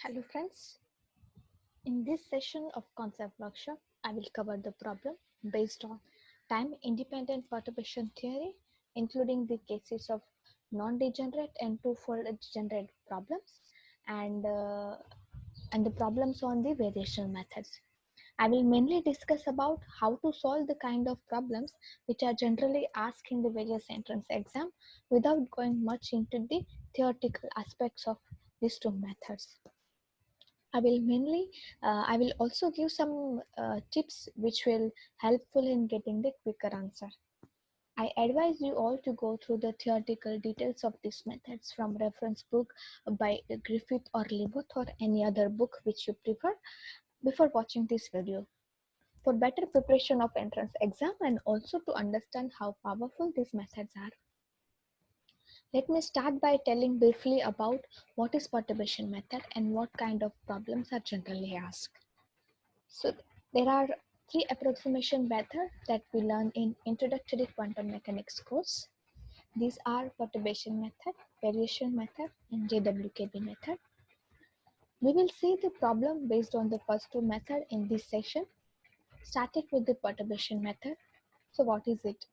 Hello friends, in this session of concept workshop, I will cover the problem based on time-independent perturbation theory, including the cases of non-degenerate and two-fold degenerate problems and, uh, and the problems on the variational methods. I will mainly discuss about how to solve the kind of problems which are generally asked in the various entrance exam without going much into the theoretical aspects of these two methods. I will also give some tips which will helpful in getting the quicker answer. I advise you all to go through the theoretical details of these methods from reference book by Griffith or Libet or any other book which you prefer before watching this video. For better preparation of entrance exam and also to understand how powerful these methods are. Let me start by telling briefly about what is perturbation method and what kind of problems are generally asked. So there are three approximation methods that we learn in Introductory Quantum Mechanics course. These are perturbation method, variation method, and JWKB method. We will see the problem based on the first two methods in this session, starting with the perturbation method. So what is it?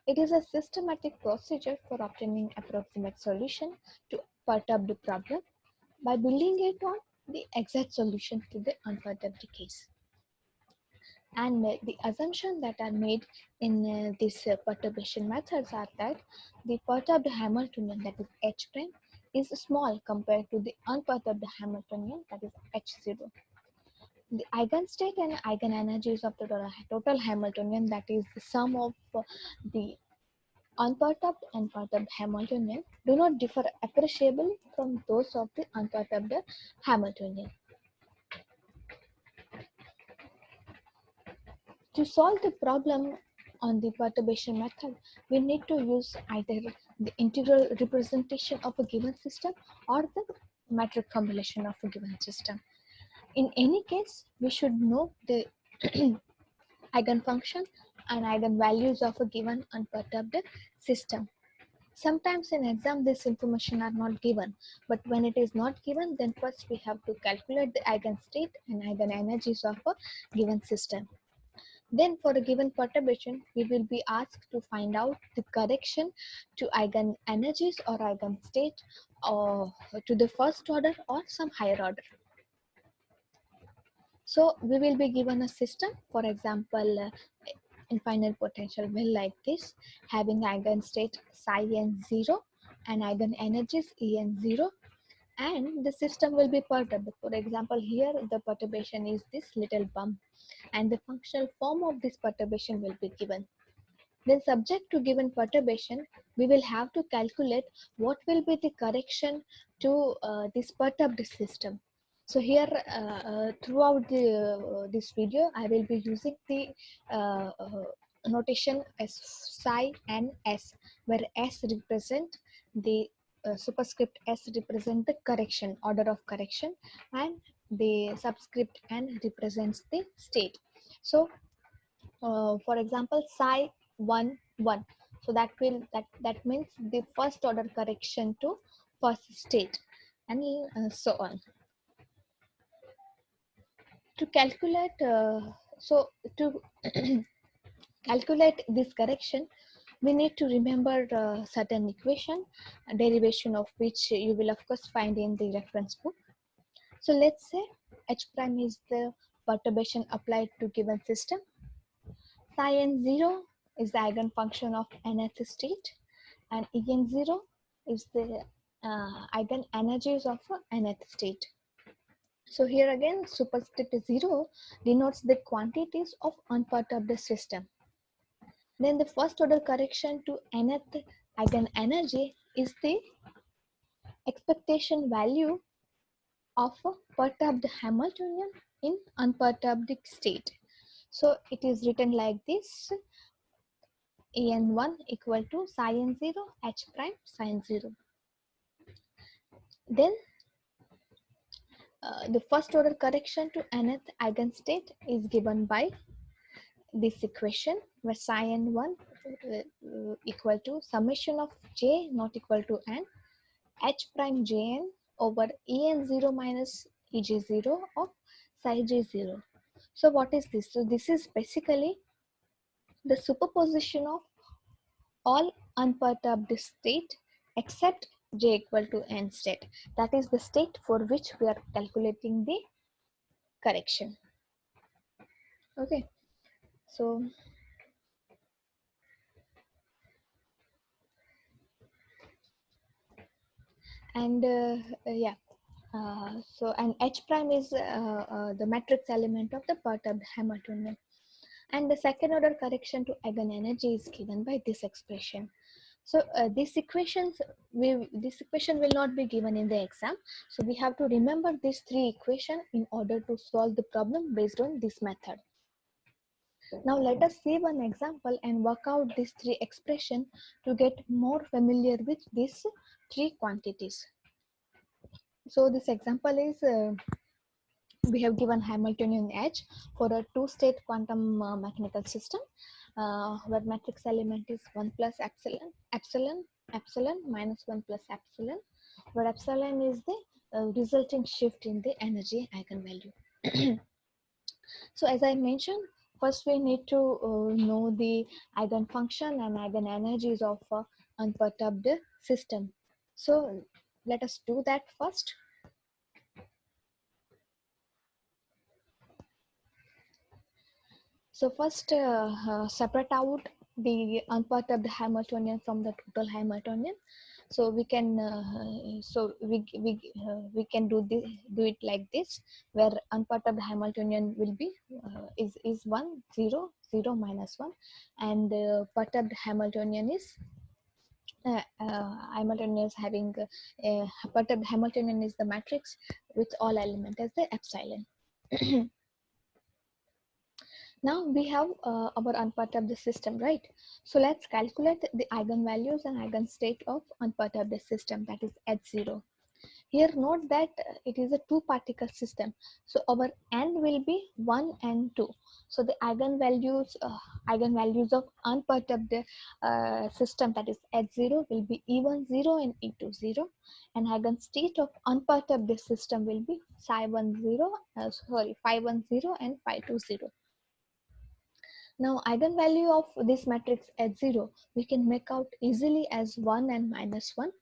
It is a systematic procedure for obtaining approximate solution to perturbed problem by building it on the exact solution to the unperturbed case. And the assumption that are made in these perturbation methods are that the perturbed Hamiltonian, that is H prime, is small compared to the unperturbed Hamiltonian, that is H0. The eigenstate and eigenenergies of the total Hamiltonian, that is the sum of the unperturbed and perturbed Hamiltonian, do not differ appreciably from those of the unperturbed Hamiltonian. To solve the problem on the perturbation method, we need to use either the integral representation of a given system or the metric formulation of a given system. In any case, we should know the eigenfunction and eigenvalues of a given unperturbed system. Sometimes in exam this information are not given, but when it is not given, then first we have to calculate the eigenstate and eigenenergies of a given system. Then for a given perturbation, we will be asked to find out the correction to eigenenergies or eigenstate or to the first order or some higher order. So we will be given a system, for example, infinite potential well like this, having eigenstate psi n 0 and eigenenergies En 0, and the system will be perturbed. For example, here the perturbation is this little bump, and the functional form of this perturbation will be given. Then subject to given perturbation, we will have to calculate what will be the correction to this perturbed system. So here throughout this video, I will be using the notation as psi and s, where s represent the superscript s represent the correction, order of correction, and the subscript n represents the state. So for example, psi 1 1, so that means the first order correction to first state, and so on. To calculate to calculate this correction, we need to remember certain equation, derivation of which you will of course find in the reference book. So let's say h prime is the perturbation applied to given system. Psi n0 is the eigenfunction of nth state, and En0 is the eigenenergies of nth state. So here again, superscript 0 denotes the quantities of unperturbed system. Then the first order correction to nth eigenenergy is the expectation value of a perturbed Hamiltonian in unperturbed state. So it is written like this: En1 equal to psi n0 h prime sin 0. Then the first order correction to nth eigenstate is given by this equation, where psi n1 equal to summation of j not equal to n h prime jn over en0 minus Eg0 of psi G0. So what is this? So this is basically the superposition of all unperturbed state except J equal to n state. That is the state for which we are calculating the correction. Okay, so and yeah, so and H prime is the matrix element of the perturbed Hamiltonian, and the second order correction to eigenenergy is given by this expression. So this equation will not be given in the exam. So we have to remember these three equations in order to solve the problem based on this method. Now let us see one example and work out these three expressions to get more familiar with these three quantities. So this example is we have given Hamiltonian H for a two-state quantum mechanical system where matrix element is 1 plus epsilon, epsilon, epsilon minus 1 plus epsilon, where epsilon is the resulting shift in the energy eigenvalue. So as I mentioned, first we need to know the eigenfunction and eigenenergies of unperturbed system. So let us do that first. So first separate out the unperturbed Hamiltonian from the total Hamiltonian. So we can we can do it like this, where unperturbed Hamiltonian will be is 1 0 0 minus 1, and perturbed Hamiltonian is Hamiltonian is having perturbed Hamiltonian is the matrix with all element as the epsilon. Now we have our unperturbed system, right? So let's calculate the eigenvalues and eigenstate of unperturbed system, that is H0. Here note that it is a two particle system. So our n will be 1 and 2. So the eigenvalues of unperturbed system, that is H0, will be E1 0 and E2 0. And eigenstate of unperturbed system will be psi 1 0, phi 1 0 and phi 2 0. Now eigenvalue of this matrix H0 we can make out easily as 1 and minus 1,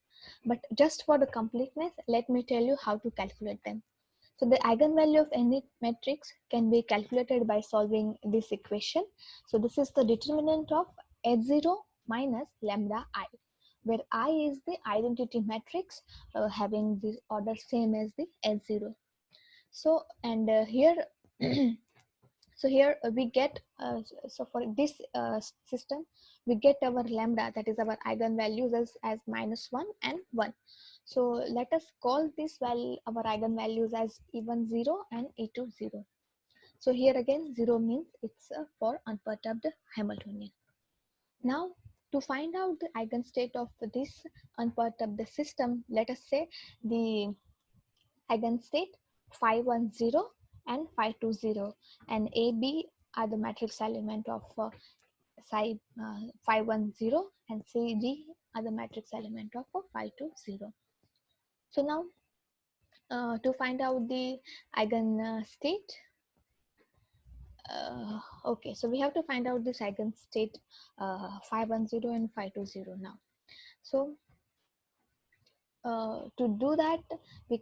but just for the completeness let me tell you how to calculate them. So the eigenvalue of any matrix can be calculated by solving this equation. So this is the determinant of H0 minus lambda I, where I is the identity matrix having this order same as the H0. So and here so here we get so for this system we get our lambda, that is our eigenvalues, as minus 1 and 1. So let us call this value our eigenvalues as E1 0 and E2 0. So here again 0 means it's for unperturbed Hamiltonian. Now to find out the eigenstate of this unperturbed system, let us say the eigenstate phi 1 0 and phi 2 0, and A, B are the matrix element of phi 1 0, and C, D are the matrix element of phi 2 0. So now to find out the eigenstate, okay, so we have to find out this eigenstate phi 1 0 and phi 2 0 now. So to do that we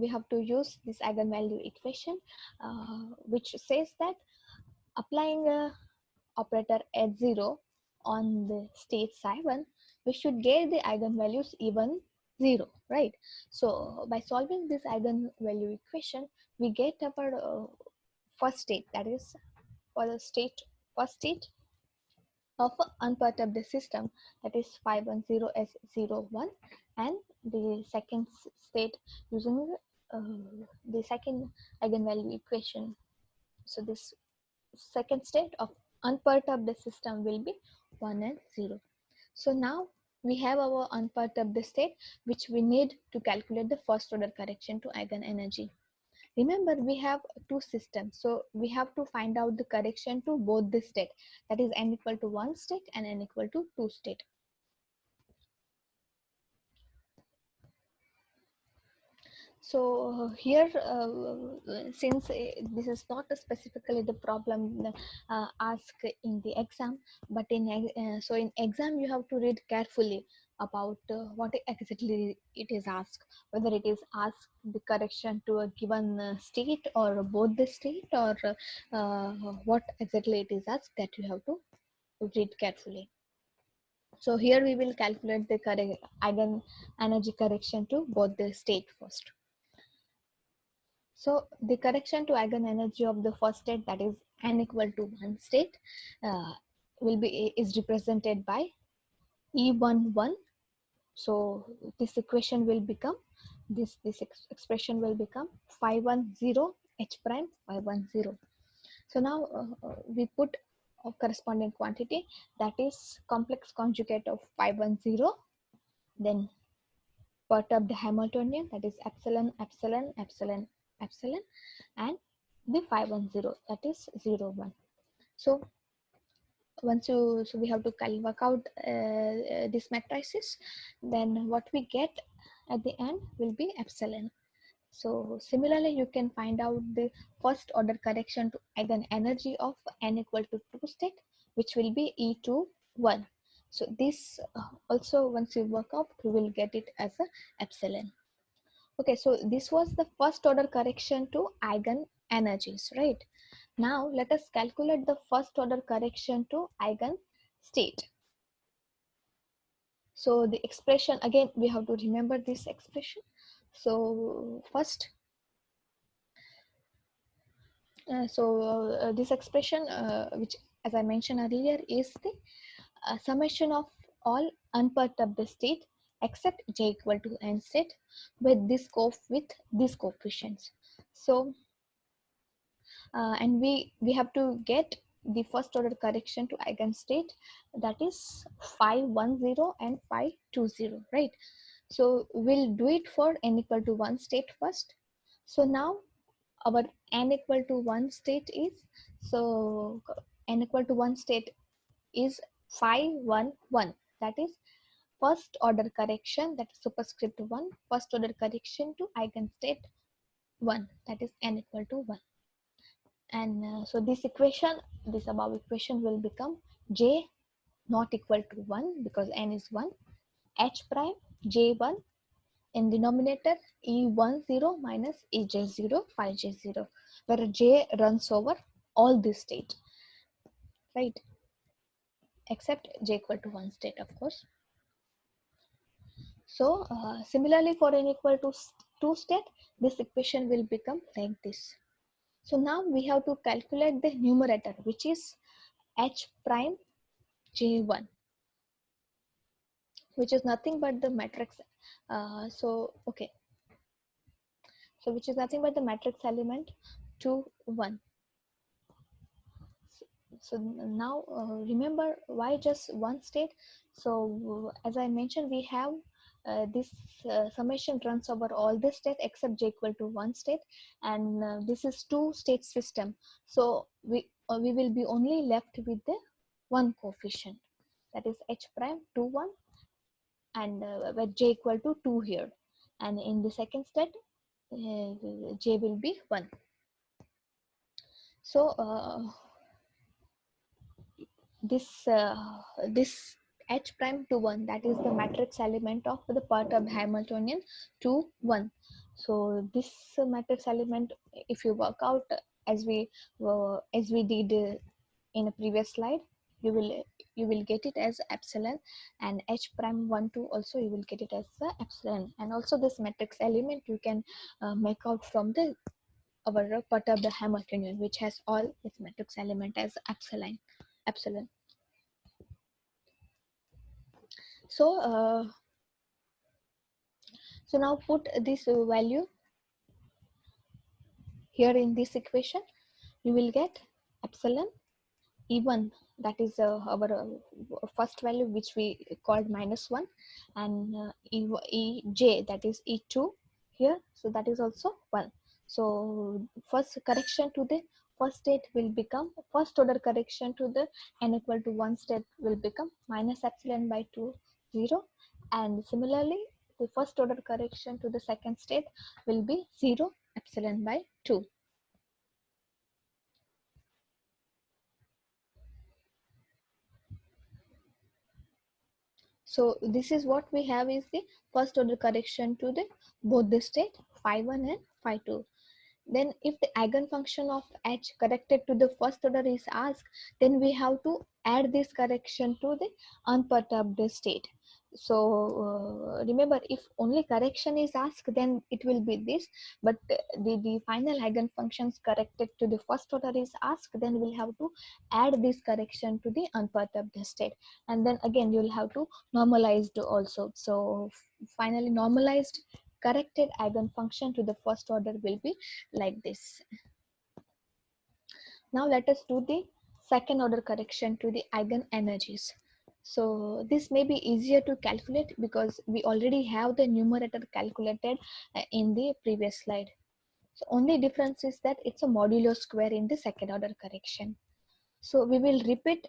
have to use this eigenvalue equation which says that applying a operator H0 on the state psi 1 we should get the eigenvalues even 0, right? So by solving this eigenvalue equation we get our first state, that is for the first state of unperturbed system, that is phi 1 0 as 0 1, and the second state using the second eigenvalue equation. So this second state of unperturbed system will be 1 and 0. So now we have our unperturbed state which we need to calculate the first order correction to eigenenergy. Remember we have two systems, so we have to find out the correction to both the state, that is n equal to 1 state and n equal to 2 state. So here, since this is not specifically the problem asked in the exam, but so in exam you have to read carefully about what exactly it is asked, whether it is asked the correction to a given state or both the state, or what exactly it is asked, that you have to read carefully. So here we will calculate the eigen energy correction to both the state first. So the correction to eigenenergy of the first state, that is n equal to 1 state, is represented by E11. So this equation will become, this expression will become 510 H prime 510. So now we put a corresponding quantity, that is complex conjugate of 510, then perturbed Hamiltonian, that is epsilon epsilon epsilon epsilon, and the 510, that is 0 1. So so we have to work out this matrices, then what we get at the end will be epsilon. So similarly you can find out the first order correction to eigen energy of n equal to 2 state, which will be E21. So this also, once you work out, we will get it as a epsilon. Okay, so this was the first order correction to eigen energies, right? Now let us calculate the first order correction to eigen state. So the expression, again we have to remember this expression. So first, this expression, which as I mentioned earlier, is the summation of all unperturbed state except j equal to n state with this coefficients. So and we have to get the first order correction to eigenstate, that is 510 and 520, right? So we'll do it for n equal to 1 state first. So now our n equal to 1 state is, so n equal to 1 state is 511, that is first order correction, that is superscript 1, first order correction to eigenstate 1, that is n equal to 1. And so this equation, this above equation will become j not equal to 1 because n is 1, h prime j1 in denominator E10 minus EJ0 5J0, where j runs over all this state, right? Except j equal to 1 state, of course. So similarly for n equal to 2 state, this equation will become like this. So now we have to calculate the numerator, which is h prime j1, which is nothing but the matrix. Okay, so which is nothing but the matrix element 2 1. So now remember why just one state. So as I mentioned, we have this summation runs over all the state except j equal to 1 state, and this is 2 state system. So we will be only left with the one coefficient, that is h prime 2 1, and where j equal to 2 here, and in the second state j will be 1. So this h prime to 1, that is the matrix element of the perturbed Hamiltonian to 1. So this matrix element, if you work out as we did in a previous slide, you will get it as epsilon, and h prime 1 2 also you will get it as epsilon. And also this matrix element you can make out from the our perturbed Hamiltonian, which has all its matrix element as epsilon. So so now put this value here in this equation. You will get epsilon E1, that is our first value, which we called -1, and Ej, that is E2 here, so that is also 1. So first correction to the first state will become, first order correction to the n equal to 1 state will become minus epsilon by 2 0, and similarly the first order correction to the second state will be 0 epsilon by 2. So this is what we have is the first order correction to the both the state phi 1 and phi 2. Then if the eigenfunction of h corrected to the first order is asked, then we have to add this correction to the unperturbed state. So remember, if only correction is asked, then it will be this, but the final eigenfunctions corrected to the first order is asked, then we'll have to add this correction to the unperturbed state, and then again you'll have to normalize also. So finally normalized corrected eigenfunction to the first order will be like this. Now let us do the second order correction to the eigenenergies. So this may be easier to calculate because we already have the numerator calculated in the previous slide. So only difference is that it's a modulo square in the second order correction. So we will repeat,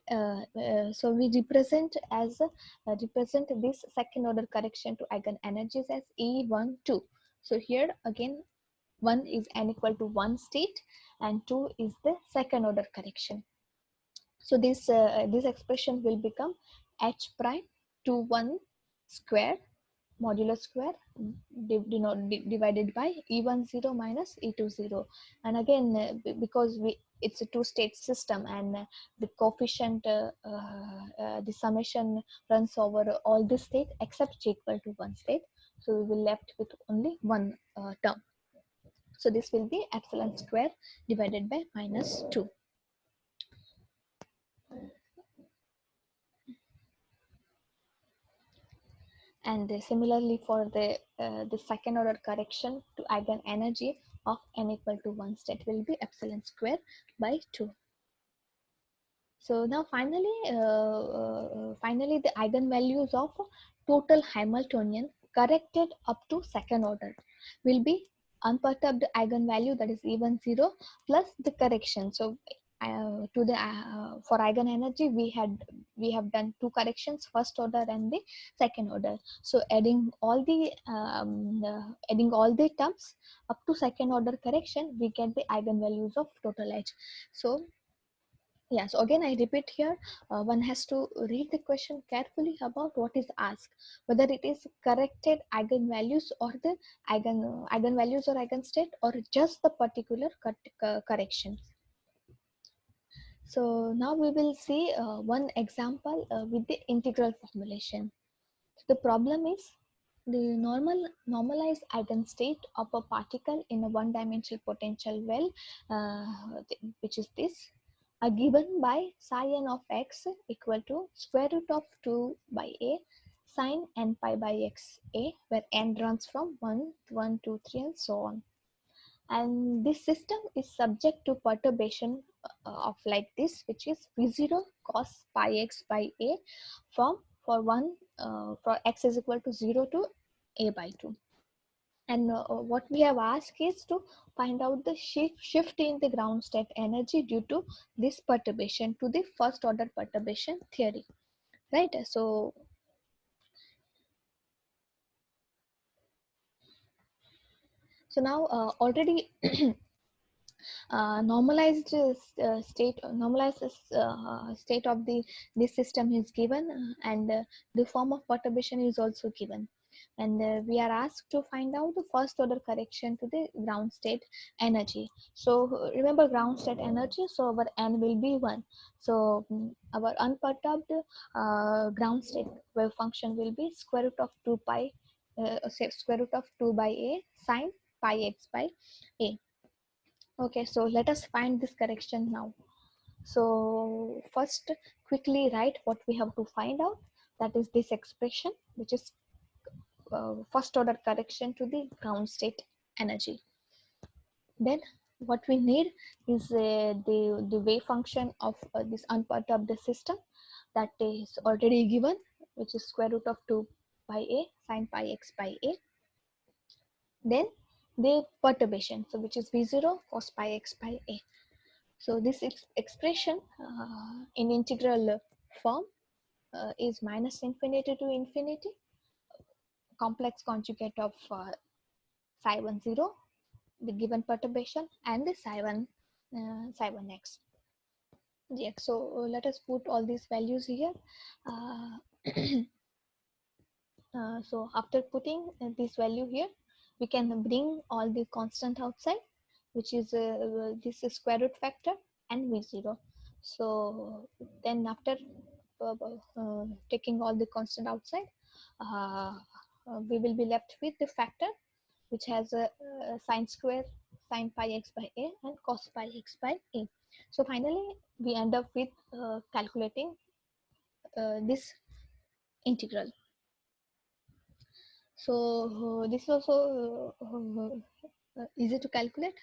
so we represent as represent this second order correction to eigenenergies as E12. So here again 1 is n equal to 1 state and 2 is the second order correction. So this expression will become h prime 2 1 square modulo square divided by E10 minus E20. And again because it's a two-state system, and the coefficient the summation runs over all the state except j equal to one state, so we will left with only one term. So this will be epsilon square divided by minus 2. And similarly for the second order correction to eigenenergy of n equal to 1 state will be epsilon square by 2. So now finally the eigenvalues of total Hamiltonian corrected up to second order will be unperturbed eigenvalue, that is even 0 plus the correction. So to the for eigenenergy we have done two corrections, first order and the second order. So adding all the terms up to second order correction, we get the eigenvalues of total H. So yeah, so again I repeat here, one has to read the question carefully about what is asked, whether it is corrected eigenvalues or the eigenvalues or eigenstate, or just the particular corrections. So now we will see one example with the integral formulation. So the problem is the normalized eigenstate of a particle in a one-dimensional potential well, which is this, are given by psi n of x equal to square root of 2 by a sine n pi by x a, where n runs from 1, 1, 2, 3 and so on. And this system is subject to perturbation of like this, which is v0 cos pi x by a from for 1 for x is equal to 0 to a by 2. And what we have asked is to find out the shift in the ground state energy due to this perturbation to the first order perturbation theory, right? So now already normalized state of the this system is given, and the form of perturbation is also given, and we are asked to find out the first order correction to the ground state energy. So remember ground state energy, so our n will be 1. So our unperturbed ground state wave function will be square root of 2 pi square root of 2 by a sine pi x by a. Okay, so let us find this correction now. So first quickly write what we have to find out, that is this expression, which is first order correction to the ground state energy. Then what we need is the wave function of this unperturbed system, that is already given, which is square root of 2 by a sine pi x by a. Then the perturbation, so which is v0 cos pi x by a. So this expression in integral form is minus infinity to infinity complex conjugate of psi1 0, the given perturbation, and the psi1x dx. So let us put all these values here. uh, so after putting this value here, we can bring all the constant outside, which is this is square root factor and v0. So then after taking all the constant outside, uh, we will be left with the factor which has a sine square sine pi x by a and cos pi x by a. So finally we end up with calculating this integral. So this is also easy to calculate.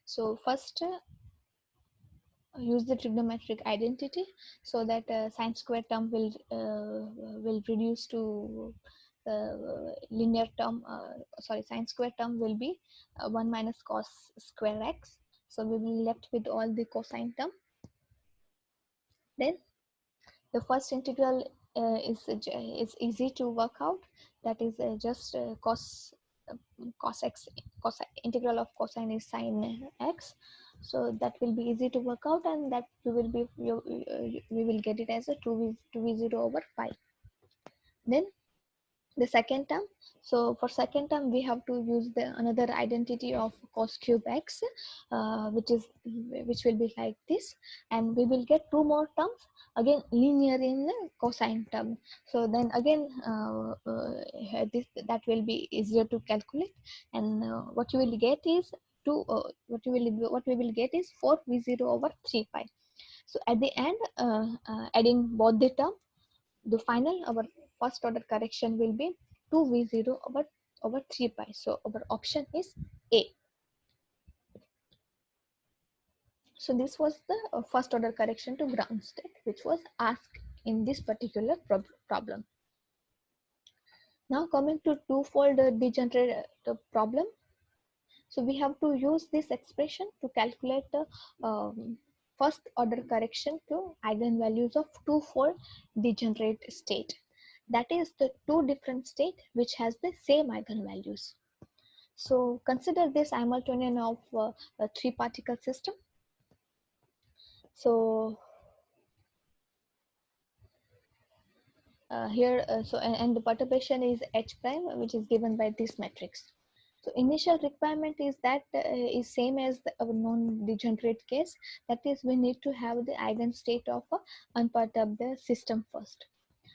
So first use the trigonometric identity, so that sine square term will reduce to linear term. Sorry, sine square term will be 1 minus cos square x. So we will be left with all the cosine term. Then the first integral is easy to work out. That is just cos x, cos integral of cosine is sine x. So that will be easy to work out, and that we will get it as a 2v0 over 5. Then the second term, so for second term we have to use the another identity of cos cube x, which will be like this, and we will get two more terms again linear in the cosine term. So then again that will be easier to calculate, and what you will get is what we will get is 4v0 over 3 pi. So at the end, adding both the term, the final our first order correction will be 2v0 over 3 pi. So our option is A. So this was the first order correction to ground state, which was asked in this particular problem. Now coming to twofold degenerate problem. So we have to use this expression to calculate the first order correction to eigenvalues of twofold degenerate state. That is the two different state which has the same eigenvalues. So consider this Hamiltonian of a three particle system. So here, and the perturbation is H prime, which is given by this matrix. So initial requirement is that is same as our non-degenerate case. That is, we need to have the eigenstate of a unperturbed system first.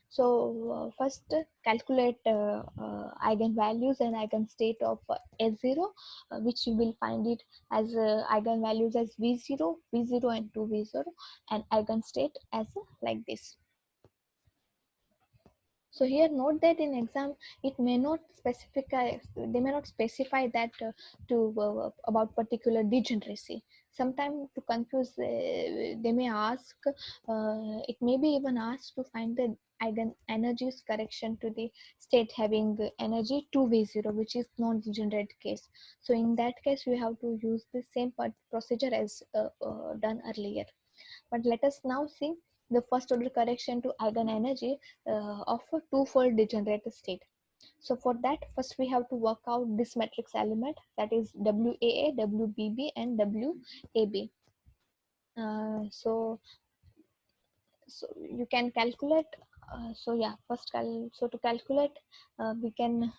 So first calculate eigenvalues and eigenstate of S0, which you will find it as eigenvalues as V0, V0 and 2V0, and eigenstate as like this. So here note that in exam it may not specify, they may not specify that to about particular degeneracy. Sometimes to confuse, they may ask, it may be even asked to find the eigen energies correction to the state having energy 2v0, which is non-degenerate case. So in that case we have to use the same procedure as done earlier. But let us now see the first order correction to eigenenergy of a twofold degenerate state. So for that, first we have to work out this matrix element, that is WAA, WBB and WAB. So you can calculate. So yeah, so to calculate, we can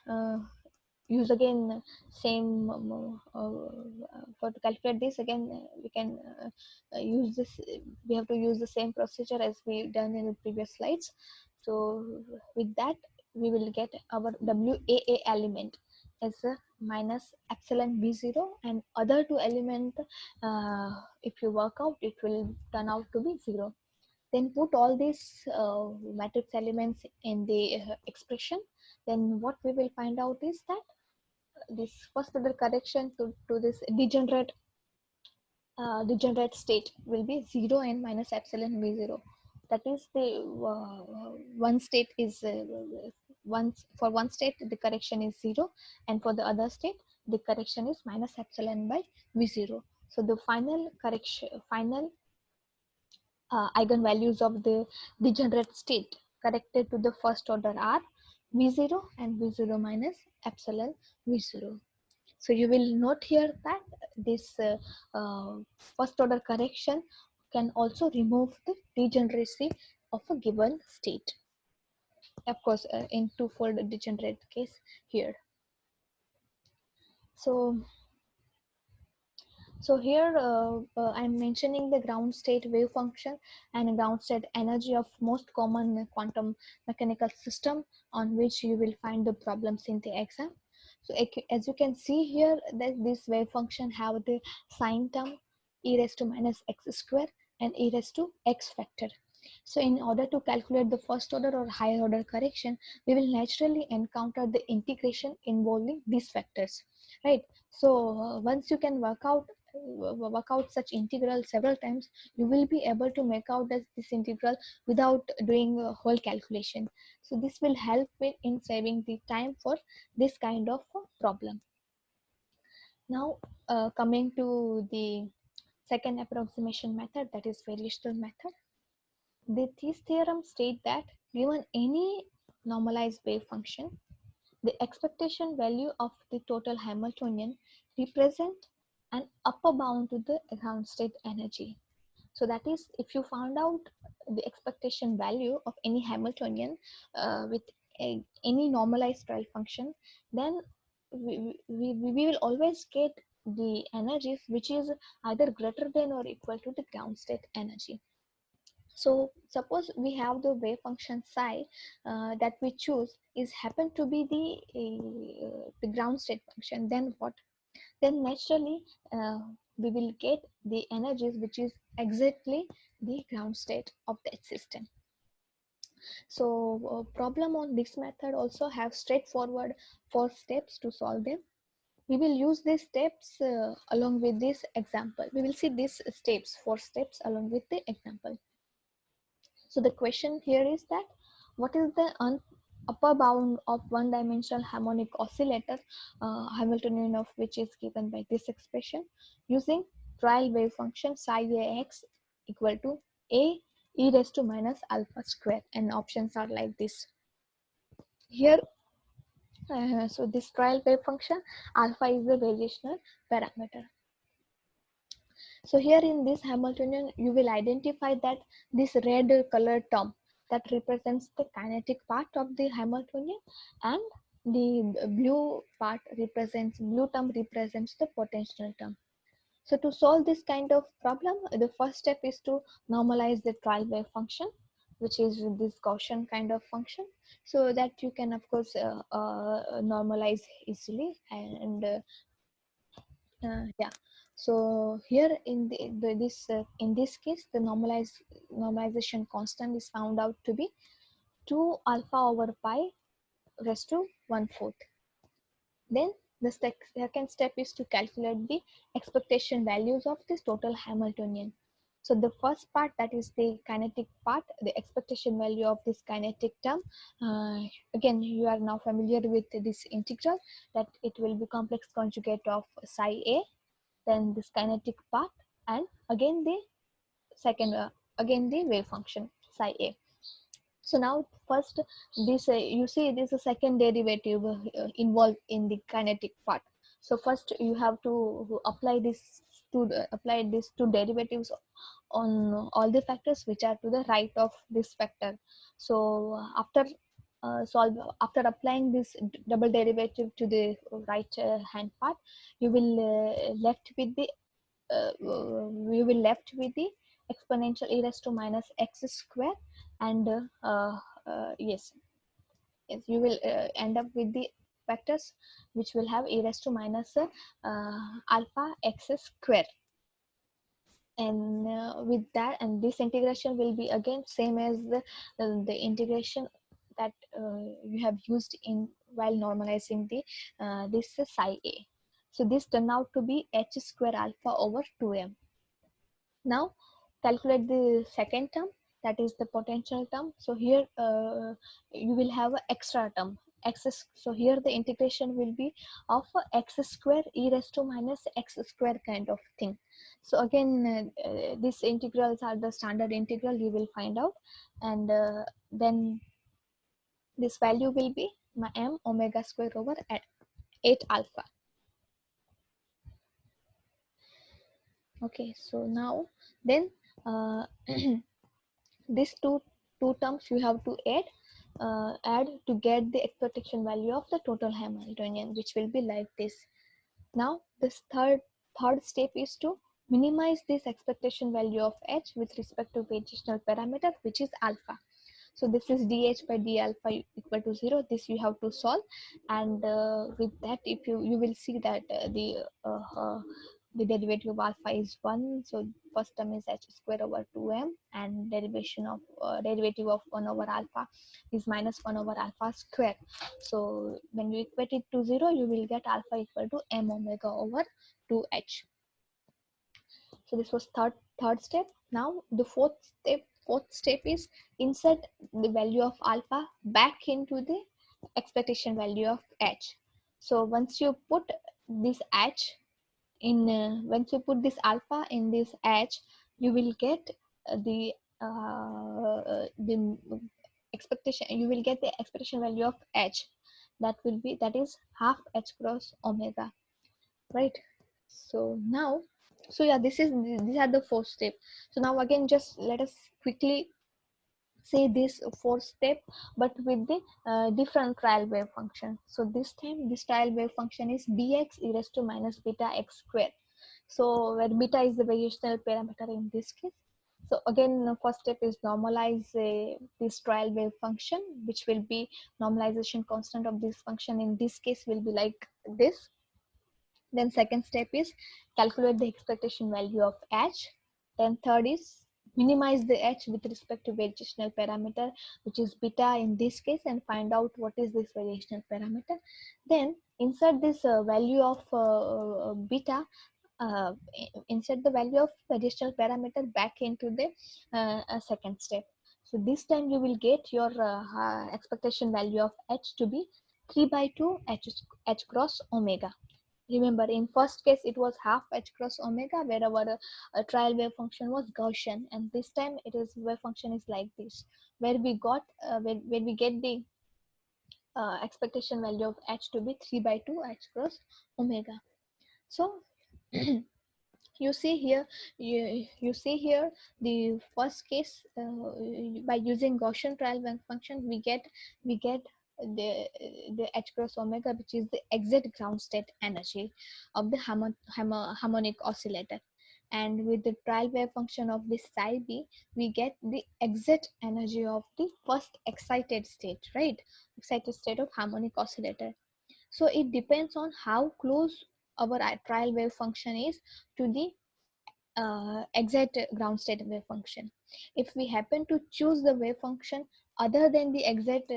use again same for to calculate this again we can use this, we have to use the same procedure as we done in the previous slides. So with that we will get our WAA element as a minus epsilon B0, and other two element if you work out it will turn out to be 0. Then put all these matrix elements in the expression. Then what we will find out is that this first order correction to this degenerate state will be 0 and minus epsilon v0. That is the one state is for one state the correction is 0, and for the other state the correction is minus epsilon by v0. So the final eigenvalues of the degenerate state corrected to the first order are V0 and V0 minus epsilon V0. So you will note here that this first order correction can also remove the degeneracy of a given state. Of course, in twofold degenerate case here. So here I'm mentioning the ground state wave function and ground state energy of most common quantum mechanical system on which you will find the problems in the exam. So as you can see here, that this wave function have the sign term e raised to minus x square and e raised to x factor. So in order to calculate the first order or higher order correction, we will naturally encounter the integration involving these factors, right? So once you can work out such integral several times, you will be able to make out this integral without doing a whole calculation. So this will help in saving the time for this kind of problem. Now coming to the second approximation method, that is variational method. This theorem states that given any normalized wave function, the expectation value of the total Hamiltonian represent an upper bound to the ground state energy. So that is, if you found out the expectation value of any Hamiltonian with any normalized wave function, then we will always get the energies which is either greater than or equal to the ground state energy. So suppose we have the wave function psi that we choose is happen to be the ground state function. Then what? Then naturally we will get the energies which is exactly the ground state of that system. So problem on this method also have straightforward 4 steps to solve them. We will use these steps along with this example. We will see these steps, 4 steps along with the example. So the question here is that what is the upper bound of one-dimensional harmonic oscillator, Hamiltonian of which is given by this expression, using trial wave function psi ax equal to a e raised to minus alpha square, and options are like this. Here, so this trial wave function alpha is the variational parameter. So here in this Hamiltonian, you will identify that this red colored term that represents the kinetic part of the Hamiltonian, and the blue term represents the potential term. So to solve this kind of problem, the first step is to normalize the trial wave function, which is this Gaussian kind of function, so that you can of course normalize easily. And yeah, so here in in this case, the normalization constant is found out to be 2 alpha over pi raised to 1/4. Then the second step is to calculate the expectation values of this total Hamiltonian. So the first part, that is the kinetic part, the expectation value of this kinetic term. Again, you are now familiar with this integral, that it will be complex conjugate of psi a, then this kinetic part, and again the second again the wave function psi a. So now first this you see this is a second derivative involved in the kinetic part. So first you have to apply these two derivatives on all the factors which are to the right of this factor. So after applying this double derivative to the right hand part, you will we will left with the exponential e raised to minus x square, and yes, you will end up with the vectors which will have e raised to minus alpha x square. And with that, and this integration will be again same as the integration that you have used in while normalizing the this psi a. So this turned out to be h square alpha over 2m. Now calculate the second term, that is the potential term. So here you will have an extra term x. So here the integration will be of x square e raised to minus x square kind of thing. So again these integrals are the standard integral you will find out, and then this value will be my m omega square over 8 alpha. Okay, so now then these two terms you have to add to get the expectation value of the total Hamiltonian, which will be like this. Now this third step is to minimize this expectation value of h with respect to variational parameter, which is alpha. So this is dh by d alpha equal to 0. This you have to solve, and with that, if you will see that the derivative of alpha is 1. So first term is h square over 2m, and derivative of 1 over alpha is minus 1 over alpha square. So when you equate it to 0, you will get alpha equal to m omega over 2h. So this was third step. Now the fourth step is insert the value of alpha back into the expectation value of h. So once you put this h in once you put this alpha in this h, you will get the expectation, you will get the expectation value of h, that is half h cross omega, right? So now, so yeah, these are the four steps. So now again, just let us quickly say this fourth step, but with the different trial wave function. So this time this trial wave function is dx e raised to minus beta x square. So where beta is the variational parameter in this case. So again, the first step is normalize this trial wave function, which will be normalization constant of this function in this case will be like this. Then second step is calculate the expectation value of h. Then third is minimize the h with respect to variational parameter, which is beta in this case, and find out what is this variational parameter. Then insert this value of beta, uh, insert the value of variational parameter back into the second step. So this time you will get your expectation value of h to be 3 by 2 h cross omega. Remember, in first case it was half h cross omega, where our trial wave function was Gaussian, and this time it is wave function is like this, where we got where we get the expectation value of h to be 3 by 2 h cross omega. So you see here, you see here the first case, by using Gaussian trial wave function, we get the h cross omega, which is the exact ground state energy of the harmonic oscillator. And with the trial wave function of this psi b, we get the exact energy of the first excited state, right? Excited state of harmonic oscillator. So it depends on how close our trial wave function is to the exact ground state wave function. If we happen to choose the wave function other than the exact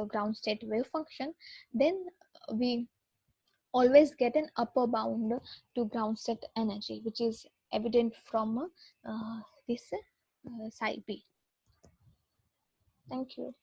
ground state wave function, then we always get an upper bound to ground state energy, which is evident from this psi b. Thank you.